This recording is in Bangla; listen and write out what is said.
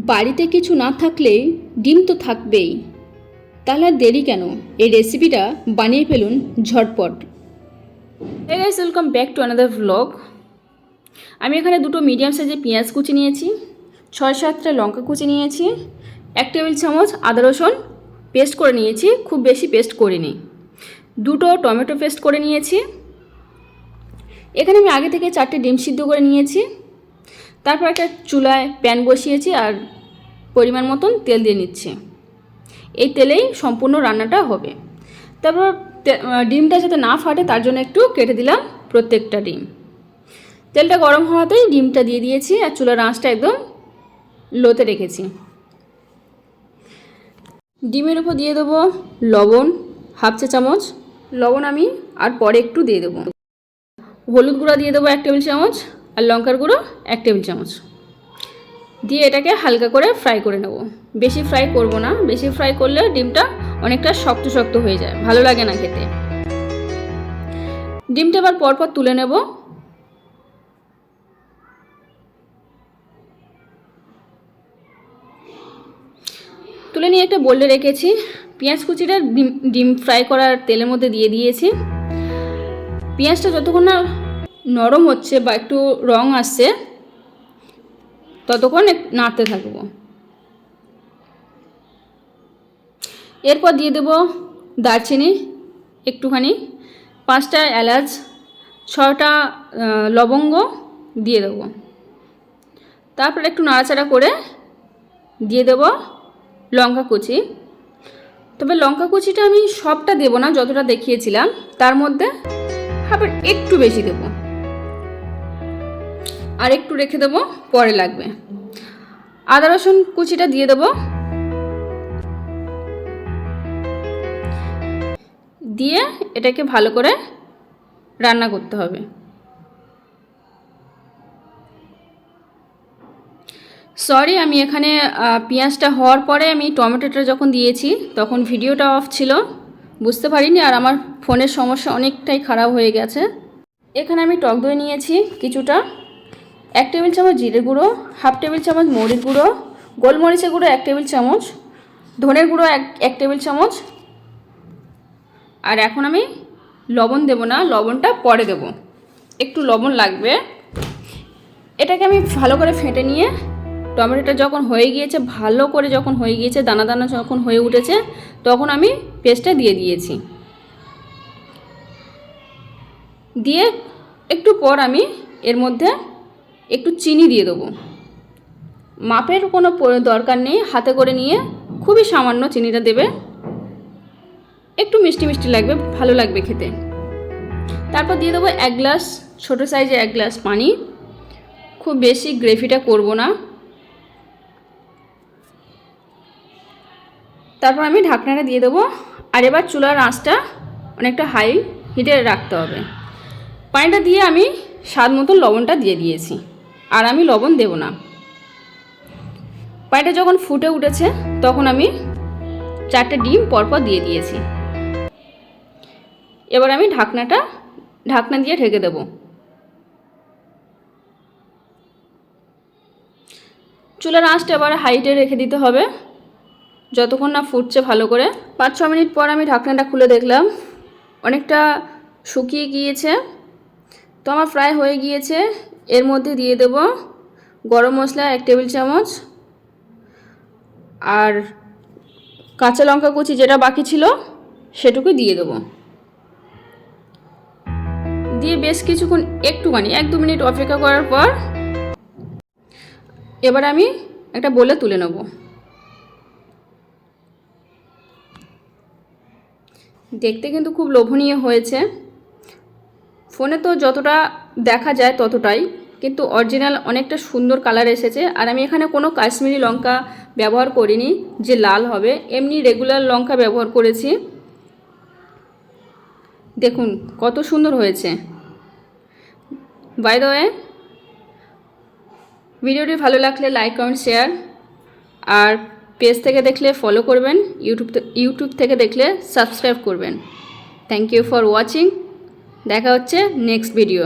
বাড়িতে কিছু না থাকলে ডিম তো থাকবেই, তাহলে আর দেরি কেন? এই রেসিপিটা বানিয়ে ফেলুন ঝটপট। Hey guys, welcome back to another vlog. আমি এখানে দুটো মিডিয়াম সাইজের পেঁয়াজ কুচি নিয়েছি, 6-7টা লঙ্কা কুচি নিয়েছি, 1 টেবিল চামচ আদা রসুন পেস্ট করে নিয়েছি, খুব বেশি পেস্ট করিনি, দুটো টমেটো পেস্ট করে নিয়েছি। এখানে আমি আগে থেকে 4টে ডিম সিদ্ধ করে নিয়েছি। তারপর একটা চুলায় প্যান বসিয়েছি আর পরিমাণ মতন তেল দিয়ে নিচ্ছি। এই তেলেই সম্পূর্ণ রান্নাটা হবে। তারপর ডিমটা যাতে না ফাটে তার জন্য একটু কেটে দিলাম প্রত্যেকটা ডিম। তেলটা গরম হওয়াতেই ডিমটা দিয়ে দিয়েছি আর চুলার আঁচটা একদম লোতে রেখেছি। ডিমের উপর দিয়ে দেবো লবণ, 1/2 চা চামচ লবণ আমি আর পরে একটু দিয়ে দেবো। হলুদ গুঁড়া দিয়ে দেবো 1 টেবিল চামচ আর লঙ্কার গুঁড়ো 1 টেবিল চামচ দিয়ে এটাকে হালকা করে ফ্রাই করে নেব। বেশি ফ্রাই করব না, বেশি ফ্রাই করলে ডিমটা অনেকটা শক্ত শক্ত হয়ে যায়, ভালো লাগে না খেতে। ডিমটা আবার পরপর তুলে নেব। তুলে নিয়ে একটা বোলে রেখেছি। পেঁয়াজ কুচিটা ডিম ফ্রাই করার তেলের মধ্যে দিয়ে দিয়েছি। পেঁয়াজটা যতক্ষণ না নরম হচ্ছে বা একটু রং আসছে ততক্ষণ নাড়তে থাকবো। এরপর দিয়ে দেব দারচিনি একটুখানি, 5টা এলাচ, 6টা লবঙ্গ দিয়ে দেবো। তারপর একটু নাড়াচাড়া করে দিয়ে দেব লঙ্কা কুচি। তবে লঙ্কা কুচিটা আমি সবটা দেব না, যতটা দেখিয়েছিলাম তার মধ্যে আবার একটু বেশি দেব, আর একটু রেখে দেবো, পরে লাগবে। আদা রসুন কুচিটা দিয়ে দেবো, দিয়ে এটাকে ভালো করে রান্না করতে হবে। সরি, আমি এখানে পেঁয়াজটা হওয়ার পরে আমি টমেটোটা যখন দিয়েছি তখন ভিডিওটা অফ ছিল, বুঝতে পারিনি, আর আমার ফোনের সমস্যা অনেকটাই খারাপ হয়ে গেছে। এখানে আমি টক দই নিয়েছি কিছুটা, 1 টেবিল চামচ জিরে গুঁড়ো, 1/2 টেবিল চামচ মরিচ গুঁড়ো, গোলমরিচের গুঁড়ো 1 টেবিল চামচ, ধনের গুঁড়ো 1 টেবিল চামচ। আর এখন আমি লবণ দেব না, লবণটা পরে দেব, একটু লবণ লাগবে। এটাকে আমি ভালো করে ফেটে নিয়ে টমেটোটা যখন হয়ে গিয়েছে, ভালো করে যখন হয়ে গিয়েছে, দানা দানা যখন হয়ে উঠেছে, তখন আমি পেস্টটা দিয়ে দিয়েছি। দিয়ে একটু পর আমি এর মধ্যে একটু চিনি দিয়ে দেবো। মাপের কোনো দরকার নেই, হাতে করে নিয়ে খুবই সামান্য চিনিটা দেবে, একটু মিষ্টি মিষ্টি লাগবে, ভালো লাগবে খেতে। তারপর দিয়ে দেবো 1 গ্লাস, ছোটো সাইজে 1 গ্লাস পানি। খুব বেশি গ্রেভিটা করব না। তারপর আমি ঢাকনাটা দিয়ে দেবো। আর এবার চুলার আঁচটা অনেকটা হাই হিটে রাখতে হবে। পানিটা দিয়ে আমি স্বাদ মতো লবণটা দিয়ে দিয়েছি, আর আমি লবণ দেব না। পানিটা যখন ফুটে উঠেছে তখন আমি 4টে ডিম পরপর দিয়ে দিয়েছি। এবার আমি ঢাকনা দিয়ে ঢেকে দেব। চুলার আঁচটা এবার হাইটে রেখে দিতে হবে যতক্ষণ না ফুটছে ভালো করে। 5-6 মিনিট পর আমি ঢাকনাটা খুলে দেখলাম অনেকটা শুকিয়ে গিয়েছে, তো আমার ফ্রাই হয়ে গিয়েছে। এর মধ্যে দিয়ে দেব গরম মশলা 1 টেবিল চামচ আর কাঁচা লঙ্কা কুচি যেটা বাকি ছিল সেটুকু দিয়ে দেব। দিয়ে বেশ কিছুক্ষণ একটুখানি 1-2 মিনিট অপেক্ষা করার পর এবার আমি একটা বোলে তুলে নেব। দেখতে কিন্তু খুব লোভনীয় হয়েছে। ফোনে তো যতটা দেখা যায় ততটাই, কিন্তু অরিজিনাল অনেকটা সুন্দর কালার এসেছে। আর আমি এখানে কোনো কাশ্মীরি লঙ্কা ব্যবহার করিনি যে লাল হবে, এমনি রেগুলার লঙ্কা ব্যবহার করেছি। দেখুন কত সুন্দর হয়েছে। বাই দ্য ওয়ে, ভিডিওটি ভালো লাগলে লাইক, কমেন্ট, শেয়ার, আর পেজ থেকে দেখলে ফলো করবেন, ইউটিউব থেকে দেখলে সাবস্ক্রাইব করবেন। Thank you for watching. দেখা হচ্ছে নেক্সট ভিডিও।